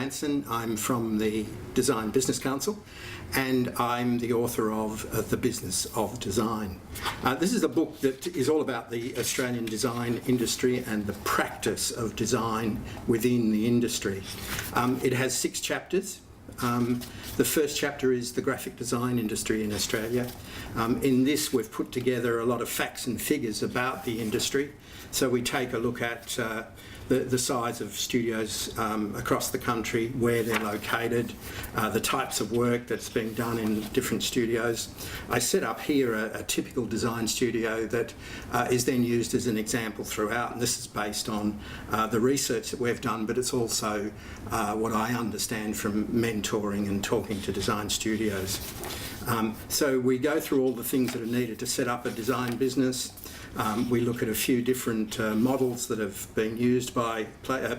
Branson. I'm from the Design Business Council, and I'm the author of The Business of Design. This is a book that is all about the Australian design industry and the practice of design within the industry. It has 6 chapters. The first chapter is the graphic design industry in Australia. In this, we've put together a lot of facts and figures about the industry. So we take a look at the size of studios across the country, where they're located, the types of work that's being done in different studios. I set up here a typical design studio that is then used as an example throughout, and this is based on the research that we've done, but it's also what I understand from mentoring and talking to design studios. So we go through all the things that are needed to set up a design business. We look at a few different models that have been used by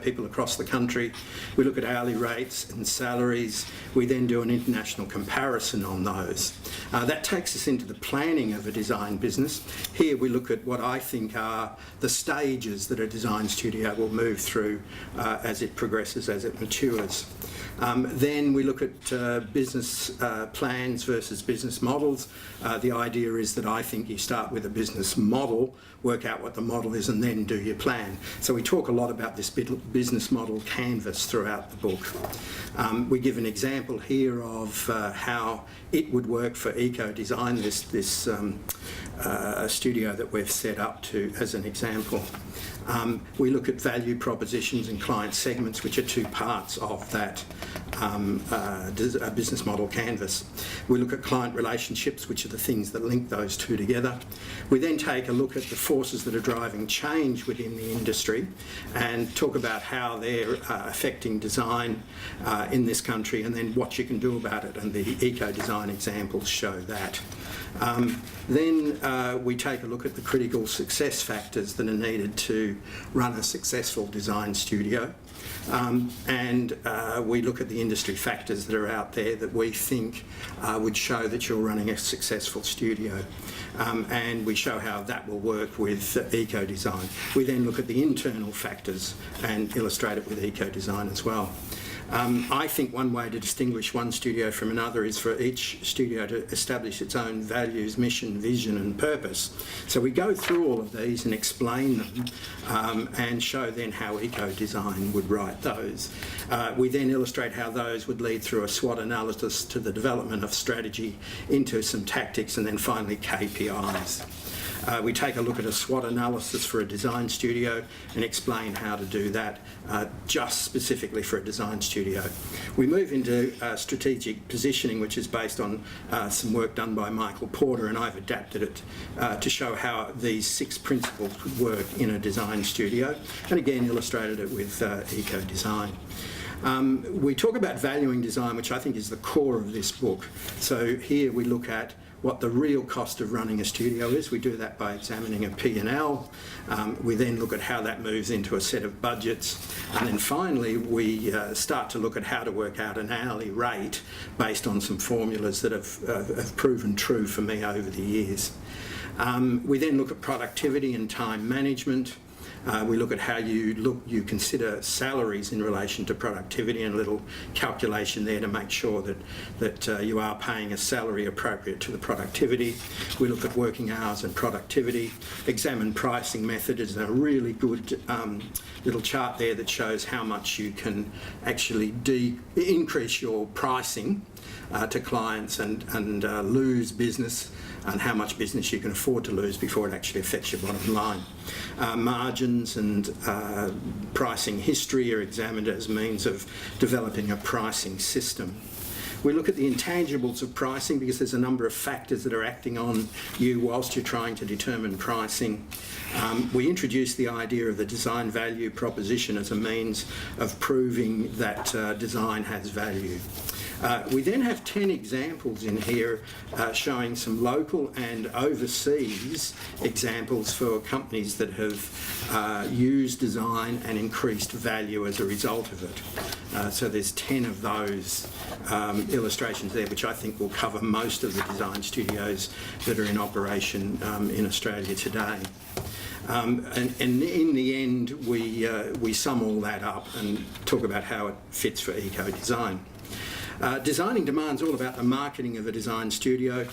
people across the country. We look at hourly rates and salaries. We then do an international comparison on those. That takes us into the planning of a design business. Here we look at what I think are the stages that a design studio will move through as it progresses, as it matures. Then we look at business plans versus business models. The idea is that I think you start with a business model, work out what the model is, and then do your plan. So we talk a lot about this business model canvas throughout the book. We give an example here of how it would work for eco-design, this studio that we've set up as an example. We look at value propositions and client segments, which are 2 parts of that business model canvas. We look at client relationships, which are the things that link those 2 together. We then take a look at the forces that are driving change within the industry and talk about how they're affecting design in this country, and then what you can do about it, and the eco-design examples show that. Then we take a look at the critical success factors that are needed to run a successful design studio, and we look at the industry factors that are out there that we think would show that you're running a successful studio, and we show how that will work with eco-design. We then look at the internal factors and illustrate it with eco-design as well. I think one way to distinguish one studio from another is for each studio to establish its own values, mission, vision and purpose. So we go through all of these and explain them and show then how eco-design would write those. We then illustrate how those would lead through a SWOT analysis to the development of strategy, into some tactics, and then finally KPIs. We take a look at a SWOT analysis for a design studio and explain how to do that just specifically for a design studio. We move into strategic positioning, which is based on some work done by Michael Porter, and I've adapted it to show how these 6 principles would work in a design studio, and again illustrated it with eco-design. We talk about valuing design, which I think is the core of this book. So here we look at what the real cost of running a studio is. We do that by examining a P&L. We then look at how that moves into a set of budgets. And then finally, we start to look at how to work out an hourly rate based on some formulas that have proven true for me over the years. We then look at productivity and time management. We look at how you consider salaries in relation to productivity, and a little calculation there to make sure that you are paying a salary appropriate to the productivity. We look at working hours and productivity. Examine pricing method is a really good little chart there that shows how much you can actually increase your pricing to clients and lose business, and how much business you can afford to lose before it actually affects your bottom line. Margins and pricing history are examined as means of developing a pricing system. We look at the intangibles of pricing, because there's a number of factors that are acting on you whilst you're trying to determine pricing. We introduce the idea of the design value proposition as a means of proving that design has value. We then have 10 examples in here showing some local and overseas examples for companies that have used design and increased value as a result of it. So there's 10 of those illustrations there, which I think will cover most of the design studios that are in operation in Australia today. And in the end, we sum all that up and talk about how it fits for eco-design. Designing Demand's all about the marketing of a design studio.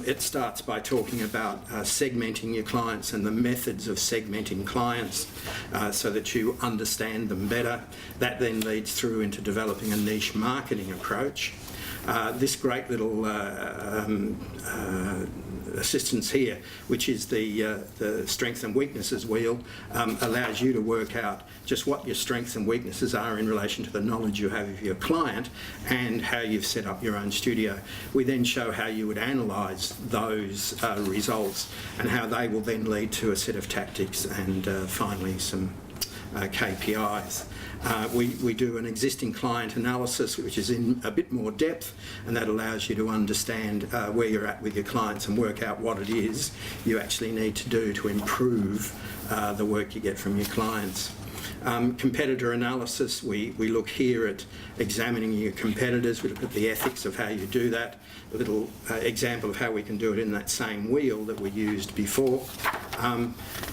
It starts by talking about segmenting your clients and the methods of segmenting clients so that you understand them better. That then leads through into developing a niche marketing approach. This great little assistance here, which is the strengths and weaknesses wheel, allows you to work out just what your strengths and weaknesses are in relation to the knowledge you have of your client and how you've set up your own studio. We then show how you would analyse those results and how they will then lead to a set of tactics and finally some KPIs. We do an existing client analysis, which is in a bit more depth, and that allows you to understand where you're at with your clients and work out what it is you actually need to do to improve the work you get from your clients. Competitor analysis, we look here at examining your competitors, we look at the ethics of how you do that, a little example of how we can do it in that same wheel that we used before.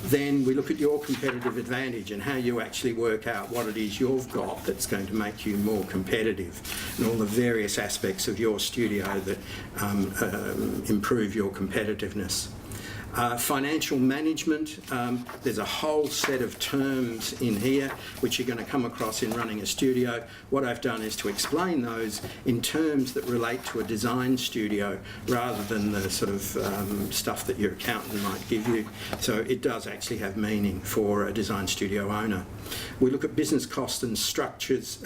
Then we look at your competitive advantage and how you actually work out what it is you've got that's going to make you more competitive and all the various aspects of your studio that improve your competitiveness. Financial management, there's a whole set of terms in here which you're going to come across in running a studio. What I've done is to explain those in terms that relate to a design studio rather than the sort of stuff that your accountant might give you. So it does actually have meaning for a design studio owner. We look at business cost and structures,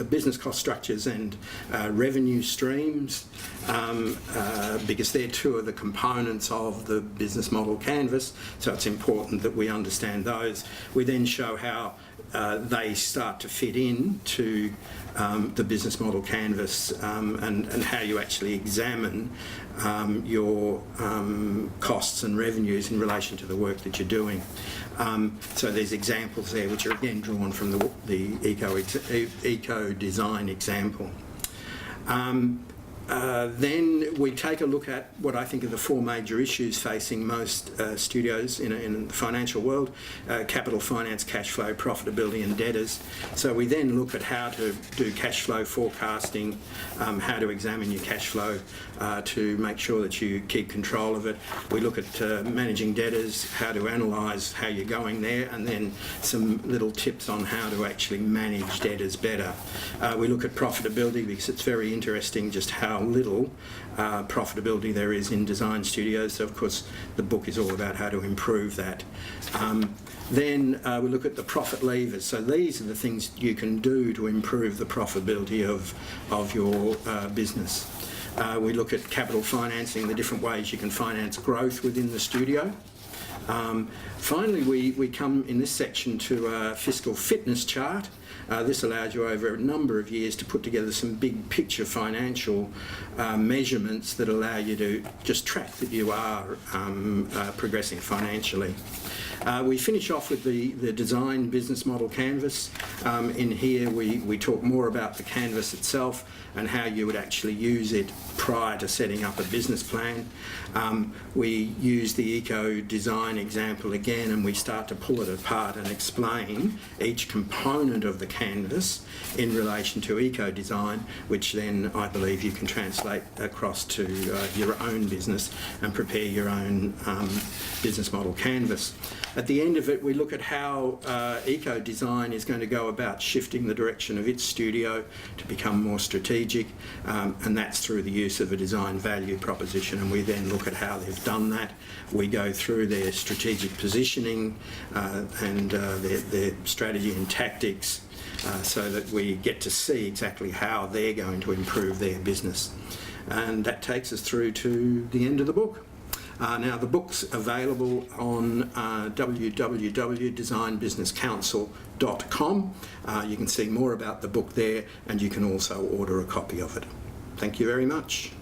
and revenue streams, because they're two of the components of the business model canvas, so it's important that we understand those. We then show how they start to fit in to the business model canvas and how you actually examine your costs and revenues in relation to the work that you're doing. So there's examples there which are again drawn from the eco-design example. Then we take a look at what I think are the four major issues facing most studios in the financial world: capital finance, cash flow, profitability and debtors. So we then look at how to do cash flow forecasting, how to examine your cash flow to make sure that you keep control of it. We look at managing debtors, how to analyse how you're going there, and then some little tips on how to actually manage debtors better. We look at profitability because it's very interesting just how little profitability there is in design studios. So of course the book is all about how to improve that. Then we look at the profit levers. So these are the things you can do to improve the profitability of your business. We look at capital financing, the different ways you can finance growth within the studio. Finally, we come in this section to a fiscal fitness chart. This allows you over a number of years to put together some big picture financial measurements that allow you to just track that you are progressing financially. We finish off with the design business model canvas. In here we talk more about the canvas itself and how you would actually use it prior to setting up a business plan. We use the eco-design example again, and we start to pull it apart and explain each component of the canvas in relation to eco-design, which then I believe you can translate across to your own business and prepare your own business model canvas. At the end of it, we look at how eco-design is going to go about shifting the direction of its studio to become more strategic, and that's through the use of a design value proposition, and we then look at how they've done that. We go through their strategic positioning and their strategy and tactics so that we get to see exactly how they're going to improve their business. And that takes us through to the end of the book. Now the book's available on www.designbusinesscouncil.com. You can see more about the book there, and you can also order a copy of it. Thank you very much.